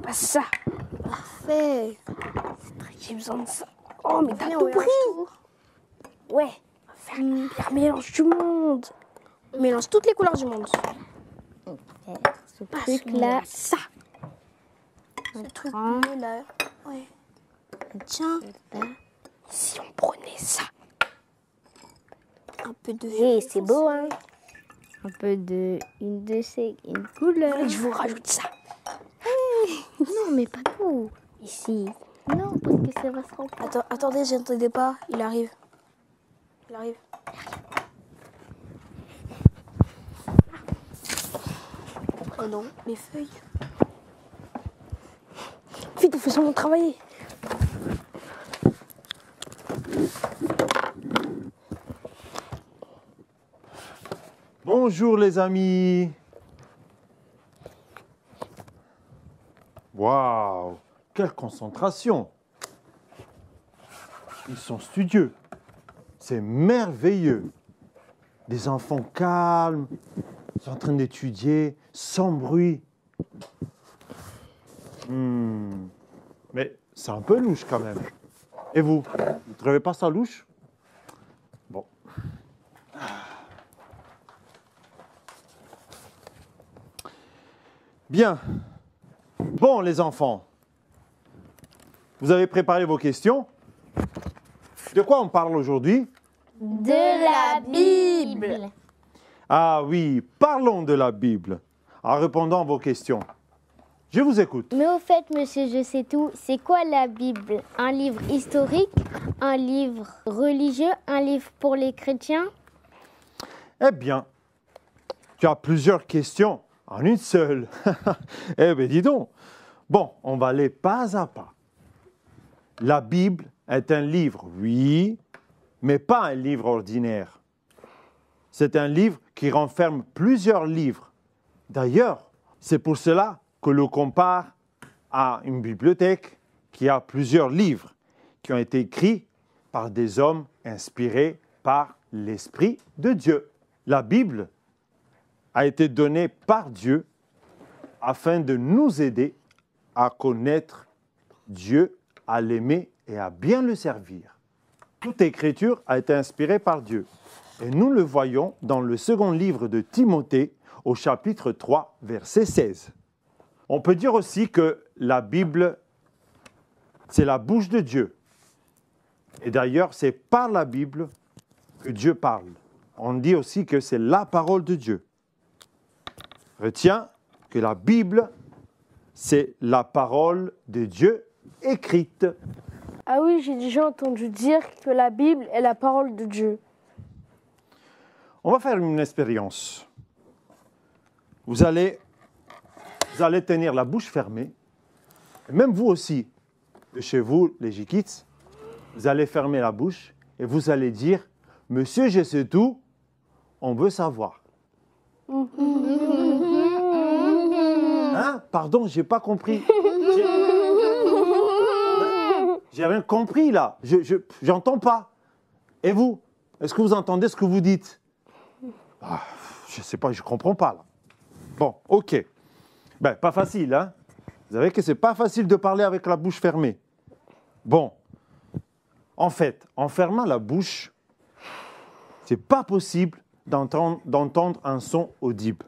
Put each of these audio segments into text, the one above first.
Pas ça. Parfait. J'ai besoin de ça. Oh, mais t'as Viens, tout on mélange pris. tout. Ouais. On va faire le pire mélange du monde. On mélange toutes les couleurs du monde. Ce truc-là, Ça. Ce truc bleu là. Ouais. Tiens, Si on prenait ça. un peu de et c'est beau, hein. Un peu de une couleur. Et je vous rajoute ça. Non, mais pas tout. Ici. Non, parce que ça va se remplir. Attendez, j'entendais pas. Il arrive. Il arrive. Oh non, mes feuilles. Vite, faisons travailler. Bonjour les amis. Waouh, quelle concentration. Ils sont studieux. C'est merveilleux. Des enfants calmes, ils sont en train d'étudier, sans bruit. Mais c'est un peu louche quand même. Et vous ne trouvez pas ça louche? Bon. Bien. Bon, les enfants, vous avez préparé vos questions? De quoi on parle aujourd'hui? De la Bible. Ah oui, parlons de la Bible en répondant à vos questions. Je vous écoute. Mais au fait, monsieur, je sais tout. C'est quoi la Bible? Un livre historique? Un livre religieux? Un livre pour les chrétiens? Eh bien, tu as plusieurs questions en une seule. Eh bien, dis donc. Bon, on va aller pas à pas. La Bible est un livre, oui, mais pas un livre ordinaire. C'est un livre qui renferme plusieurs livres. D'ailleurs, c'est pour cela que l'on compare à une bibliothèque qui a plusieurs livres qui ont été écrits par des hommes inspirés par l'Esprit de Dieu. La Bible a été donnée par Dieu afin de nous aider à connaître Dieu, à l'aimer et à bien le servir. Toute écriture a été inspirée par Dieu. Et nous le voyons dans le second livre de Timothée, au chapitre 3, verset 16. On peut dire aussi que la Bible, c'est la bouche de Dieu. Et d'ailleurs, c'est par la Bible que Dieu parle. On dit aussi que c'est la parole de Dieu. Retiens que la Bible, c'est la parole de Dieu écrite. Ah oui, j'ai déjà entendu dire que la Bible est la parole de Dieu. On va faire une expérience. Vous allez tenir la bouche fermée. Et même vous aussi, de chez vous, les J-Kids, vous allez fermer la bouche et vous allez dire « Monsieur, je sais tout, on veut savoir. » Hein? Pardon, j'ai pas compris. J'ai rien compris là. J'entends pas. Et vous? Est-ce que vous entendez ce que vous dites? Je sais pas, je comprends pas là. Bon, ok. Ben, pas facile, hein? Vous savez que c'est pas facile de parler avec la bouche fermée. Bon. En fait, en fermant la bouche, c'est pas possible d'entendre un son audible.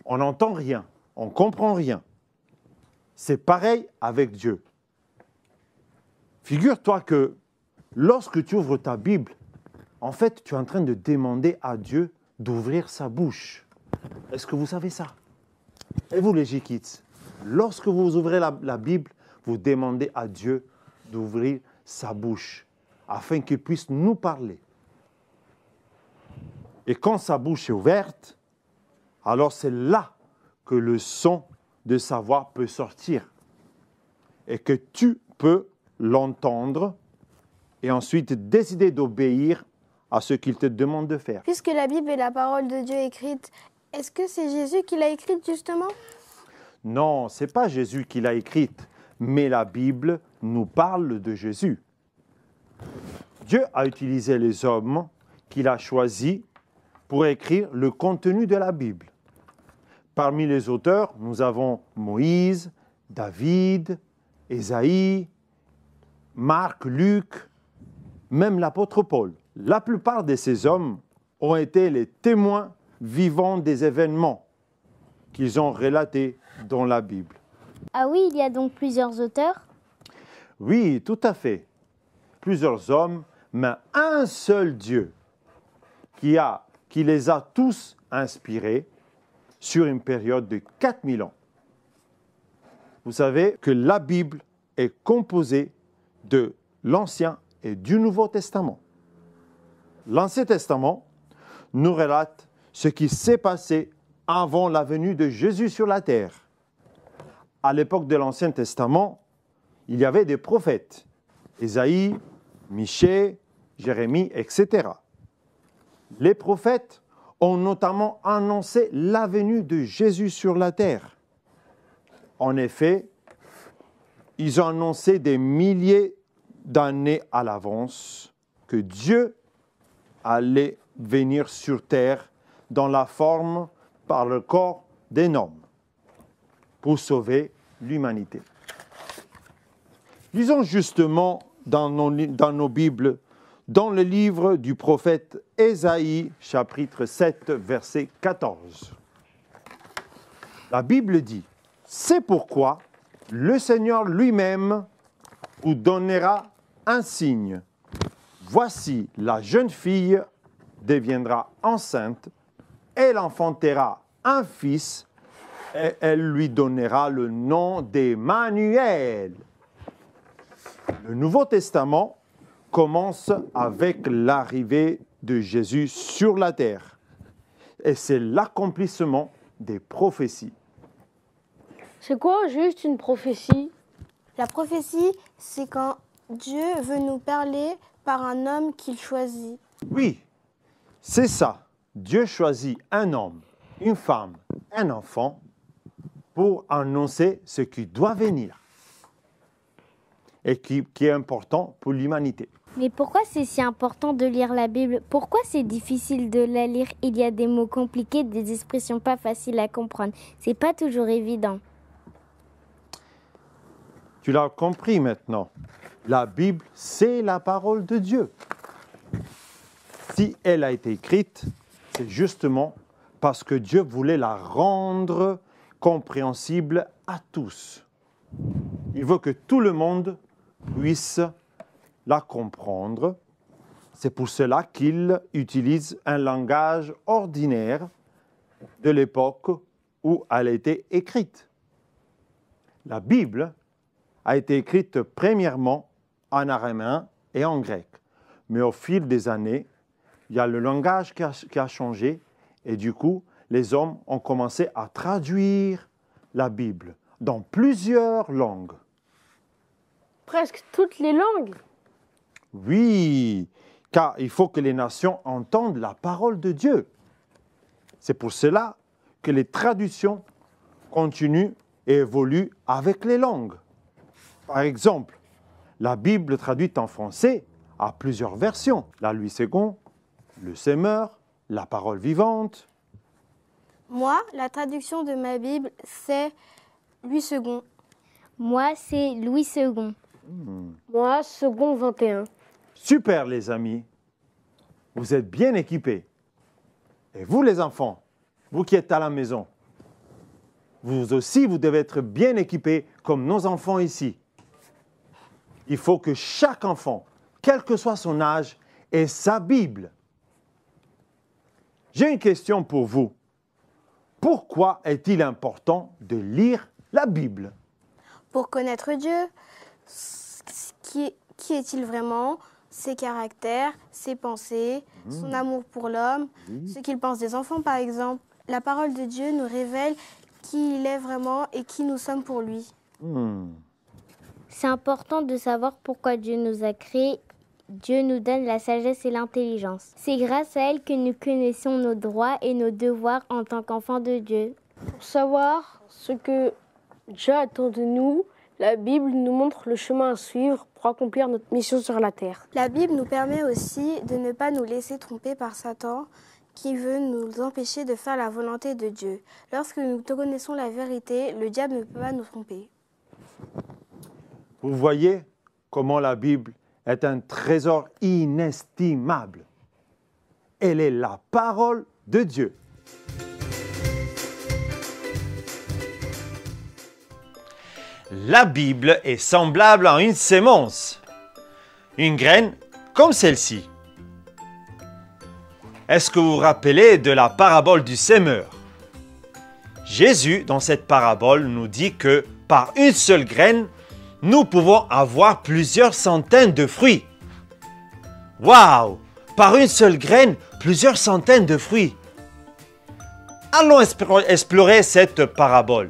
On n'entend rien, on comprend rien. C'est pareil avec Dieu. Figure-toi que lorsque tu ouvres ta Bible, en fait, tu es en train de demander à Dieu d'ouvrir sa bouche. Est-ce que vous savez ça? Et vous, les J-Kids, lorsque vous ouvrez la Bible, vous demandez à Dieu d'ouvrir sa bouche afin qu'il puisse nous parler. Et quand sa bouche est ouverte, alors c'est là que le son de sa voix peut sortir et que tu peux l'entendre et ensuite décider d'obéir à ce qu'il te demande de faire. Puisque la Bible est la parole de Dieu écrite, est-ce que c'est Jésus qui l'a écrite justement? Non, ce n'est pas Jésus qui l'a écrite, mais la Bible nous parle de Jésus. Dieu a utilisé les hommes qu'il a choisis pour écrire le contenu de la Bible. Parmi les auteurs, nous avons Moïse, David, Ésaïe, Marc, Luc, même l'apôtre Paul. La plupart de ces hommes ont été les témoins vivants des événements qu'ils ont relatés dans la Bible. Ah oui, il y a donc plusieurs auteurs? Oui, tout à fait. Plusieurs hommes, mais un seul Dieu qui les a tous inspirés sur une période de 4000 ans. Vous savez que la Bible est composée de l'Ancien et du Nouveau Testament. L'Ancien Testament nous relate ce qui s'est passé avant la venue de Jésus sur la terre. À l'époque de l'Ancien Testament, il y avait des prophètes, Ésaïe, Michée, Jérémie, etc. Les prophètes ont notamment annoncé la venue de Jésus sur la terre. En effet, ils ont annoncé des milliers d'années à l'avance que Dieu allait venir sur terre dans la forme par le corps d'un homme pour sauver l'humanité. Lisons justement dans nos Bibles, dans le livre du prophète Ésaïe, chapitre 7, verset 14. La Bible dit: « C'est pourquoi le Seigneur lui-même vous donnera un signe. Voici, la jeune fille deviendra enceinte, elle enfantera un fils, et elle lui donnera le nom d'Emmanuel. » Le Nouveau Testament commence avec l'arrivée de Jésus sur la terre. Et c'est l'accomplissement des prophéties. C'est quoi juste une prophétie? La prophétie, c'est quand Dieu veut nous parler par un homme qu'il choisit. Oui, c'est ça. Dieu choisit un homme, une femme, un enfant pour annoncer ce qui doit venir et qui est important pour l'humanité. Mais pourquoi c'est si important de lire la Bible? Pourquoi c'est difficile de la lire? Il y a des mots compliqués, des expressions pas faciles à comprendre. C'est pas toujours évident. Tu l'as compris maintenant. La Bible, c'est la parole de Dieu. Si elle a été écrite, c'est justement parce que Dieu voulait la rendre compréhensible à tous. Il veut que tout le monde puisse la comprendre. C'est pour cela qu'il utilise un langage ordinaire de l'époque où elle a été écrite. La Bible a été écrite premièrement en araméen et en grec. Mais au fil des années, il y a le langage qui a changé et du coup, les hommes ont commencé à traduire la Bible dans plusieurs langues. Presque toutes les langues. Oui, car il faut que les nations entendent la parole de Dieu. C'est pour cela que les traductions continuent et évoluent avec les langues. Par exemple, la Bible traduite en français a plusieurs versions. La Louis II, le Semeur, la Parole vivante. Moi, la traduction de ma Bible, c'est Louis II. Moi, c'est Louis II. Moi, second 21. Super les amis, vous êtes bien équipés. Et vous les enfants, vous qui êtes à la maison, vous aussi vous devez être bien équipés comme nos enfants ici. Il faut que chaque enfant, quel que soit son âge, ait sa Bible. J'ai une question pour vous. Pourquoi est-il important de lire la Bible? Pour connaître Dieu, qui est-il vraiment, ses caractères, ses pensées, son amour pour l'homme, ce qu'il pense des enfants par exemple. La parole de Dieu nous révèle qui il est vraiment et qui nous sommes pour lui. C'est important de savoir pourquoi Dieu nous a créés. Dieu nous donne la sagesse et l'intelligence. C'est grâce à elle que nous connaissons nos droits et nos devoirs en tant qu'enfants de Dieu. Pour savoir ce que Dieu attend de nous, la Bible nous montre le chemin à suivre pour accomplir notre mission sur la terre. La Bible nous permet aussi de ne pas nous laisser tromper par Satan qui veut nous empêcher de faire la volonté de Dieu. Lorsque nous connaissons la vérité, le diable ne peut pas nous tromper. Vous voyez comment la Bible est un trésor inestimable. Elle est la parole de Dieu. La Bible est semblable à une sémence, une graine comme celle-ci. Est-ce que vous vous rappelez de la parabole du semeur? Jésus, dans cette parabole, nous dit que par une seule graine, nous pouvons avoir plusieurs centaines de fruits. Waouh! Par une seule graine, plusieurs centaines de fruits. Allons explorer cette parabole.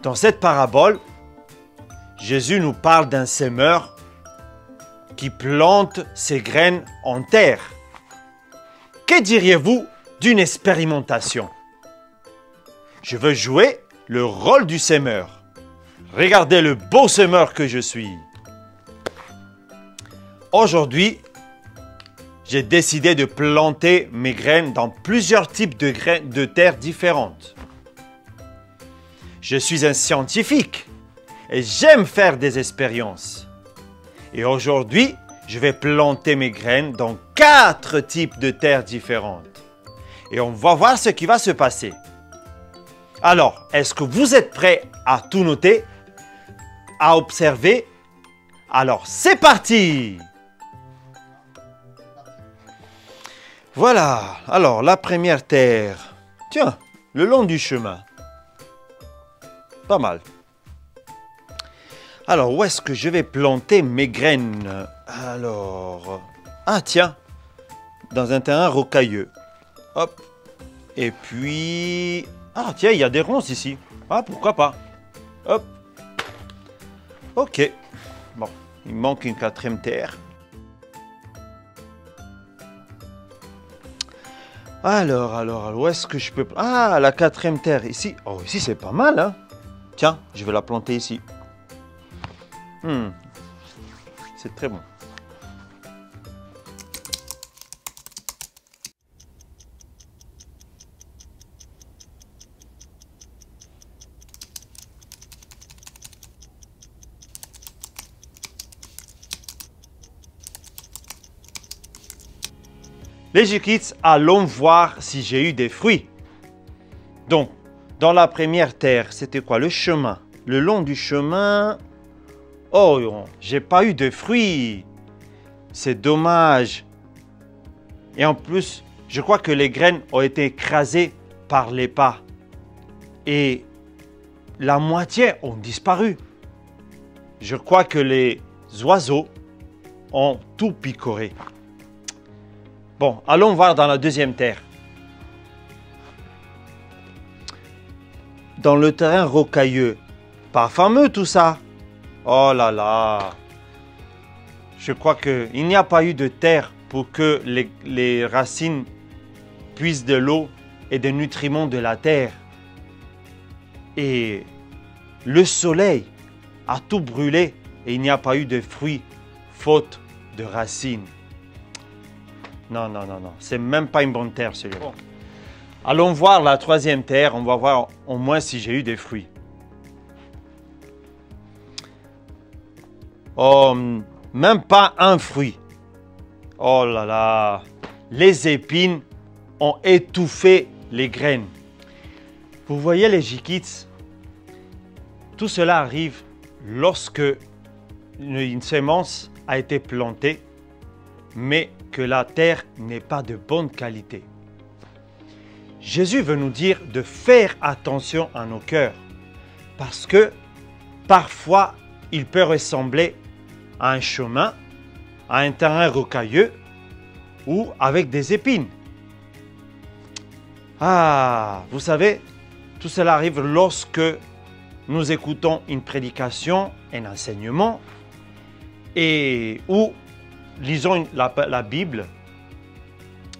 Dans cette parabole, Jésus nous parle d'un semeur qui plante ses graines en terre. Que diriez-vous d'une expérimentation? Je veux jouer le rôle du semeur. Regardez le beau semeur que je suis. Aujourd'hui, j'ai décidé de planter mes graines dans plusieurs types de graines de terre différentes. Je suis un scientifique et j'aime faire des expériences. Et aujourd'hui, je vais planter mes graines dans 4 types de terres différentes. Et on va voir ce qui va se passer. Alors, est-ce que vous êtes prêts à tout noter, à observer? Alors, c'est parti! Voilà, alors la première terre. Tiens, le long du chemin. Pas mal. Alors, où est-ce que je vais planter mes graines? Alors... Ah, tiens, dans un terrain rocailleux. Hop. Et puis... Ah, tiens, il y a des ronces ici. Ah, pourquoi pas? Hop. Ok. Bon, il manque une 4e terre. Alors, où est-ce que je peux... Ah, la 4e terre, ici. Oh, ici, c'est pas mal, hein? Tiens, je vais la planter ici. C'est très bon. Les J-Kids, allons voir si j'ai eu des fruits. Donc, dans la première terre, c'était quoi? Le chemin. Le long du chemin... Oh, j'ai pas eu de fruits. C'est dommage. Et en plus, je crois que les graines ont été écrasées par les pas. Et la moitié ont disparu. Je crois que les oiseaux ont tout picoré. Bon, allons voir dans la deuxième terre. Dans le terrain rocailleux. Pas fameux tout ça. Oh là là. Je crois qu'il n'y a pas eu de terre pour que les racines puissent de l'eau et des nutriments de la terre. Et le soleil a tout brûlé et il n'y a pas eu de fruits faute de racines. Non, c'est même pas une bonne terre celui-là. Bon. Allons voir la troisième terre, on va voir au moins si j'ai eu des fruits. Oh, même pas un fruit. Oh là là, les épines ont étouffé les graines. Vous voyez les J-Kids, tout cela arrive lorsque une semence a été plantée, mais que la terre n'est pas de bonne qualité. Jésus veut nous dire de faire attention à nos cœurs, parce que parfois, il peut ressembler à un chemin, à un terrain rocailleux ou avec des épines. Ah, vous savez, tout cela arrive lorsque nous écoutons une prédication, un enseignement, et ou lisons la Bible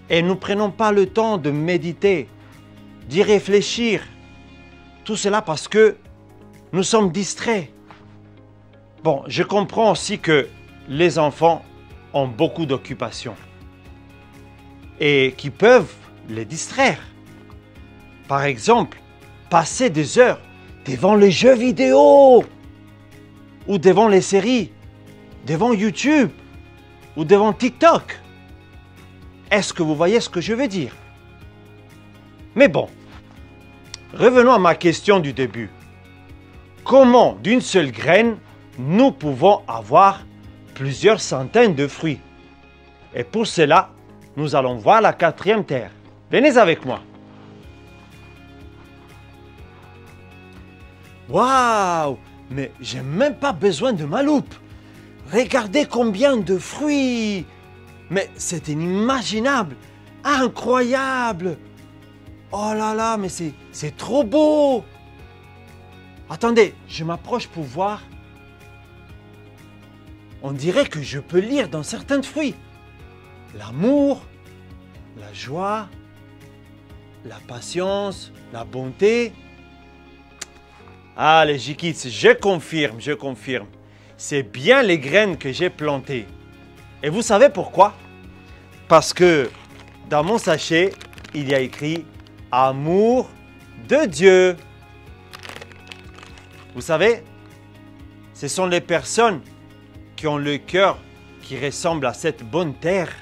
et nous ne prenons pas le temps de méditer, d'y réfléchir. Tout cela parce que nous sommes distraits. Bon, je comprends aussi que les enfants ont beaucoup d'occupations et qui peuvent les distraire. Par exemple, passer des heures devant les jeux vidéo, ou devant les séries, devant YouTube, ou devant TikTok. Est-ce que vous voyez ce que je veux dire? Mais bon, revenons à ma question du début. Comment d'une seule graine, nous pouvons avoir plusieurs centaines de fruits? Et pour cela, nous allons voir la quatrième terre. Venez avec moi. Waouh! Mais j'ai même pas besoin de ma loupe. Regardez combien de fruits! Mais c'est inimaginable! Incroyable! Oh là là, mais c'est trop beau! Attendez, je m'approche pour voir. On dirait que je peux lire dans certains fruits. L'amour, la joie, la patience, la bonté. Ah, les J-Kids, je confirme. C'est bien les graines que j'ai plantées. Et vous savez pourquoi? Parce que dans mon sachet, il y a écrit « Amour de Dieu ». Vous savez, ce sont les personnes qui ont le cœur qui ressemble à cette bonne terre.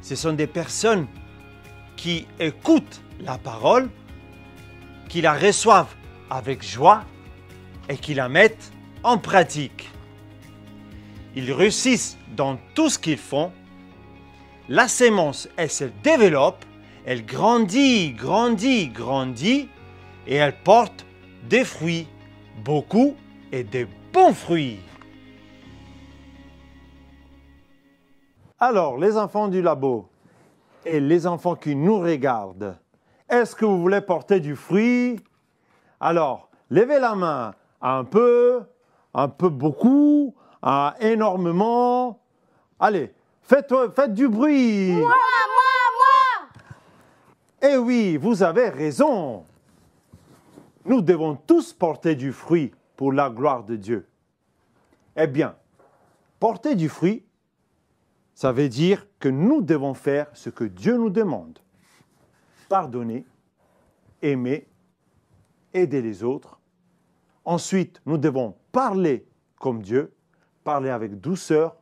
Ce sont des personnes qui écoutent la parole, qui la reçoivent avec joie et qui la mettent en pratique. Ils réussissent dans tout ce qu'ils font. La sémence, elle se développe, elle grandit et elle porte des fruits, beaucoup et des bons fruits. Alors, les enfants du labo et les enfants qui nous regardent, est-ce que vous voulez porter du fruit? Alors, levez la main un peu beaucoup, énormément. Allez, faites du bruit. Moi! Eh oui, vous avez raison. Nous devons tous porter du fruit pour la gloire de Dieu. Eh bien, porter du fruit, ça veut dire que nous devons faire ce que Dieu nous demande. Pardonner, aimer, aider les autres. Ensuite, nous devons parler comme Dieu, parler avec douceur,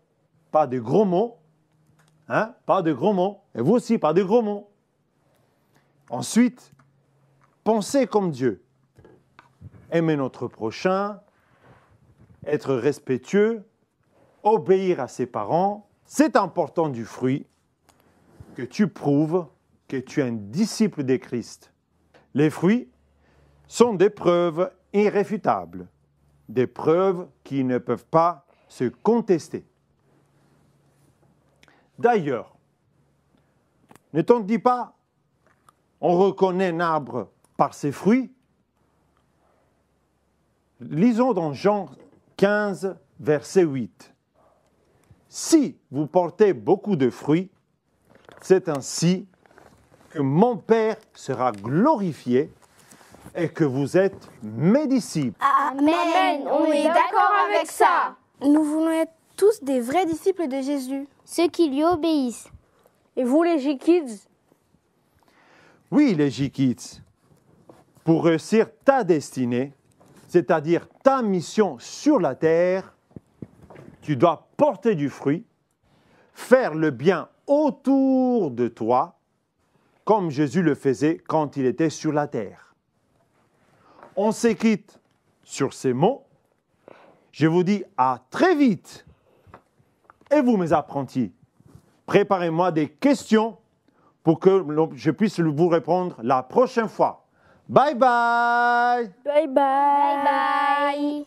pas de gros mots. Pas de gros mots. Et vous aussi, pas de gros mots. Ensuite, penser comme Dieu. Aimer notre prochain, être respectueux, obéir à ses parents. C'est important du fruit que tu prouves que tu es un disciple de Christ. Les fruits sont des preuves irréfutables, des preuves qui ne peuvent pas se contester. D'ailleurs, ne t'en dis pas, on reconnaît un arbre par ses fruits. Lisons dans Jean 15, verset 8. Si vous portez beaucoup de fruits, c'est ainsi que mon Père sera glorifié et que vous êtes mes disciples. Amen. On est d'accord avec ça. Nous voulons être tous des vrais disciples de Jésus. Ceux qui lui obéissent. Et vous, les J-Kids? Oui, les J-Kids, pour réussir ta destinée, c'est-à-dire ta mission sur la terre, tu dois porter du fruit, faire le bien autour de toi, comme Jésus le faisait quand il était sur la terre. On se quitte sur ces mots. Je vous dis à très vite. Et vous, mes apprentis, préparez-moi des questions pour que je puisse vous répondre la prochaine fois. Bye bye! Bye bye! Bye bye.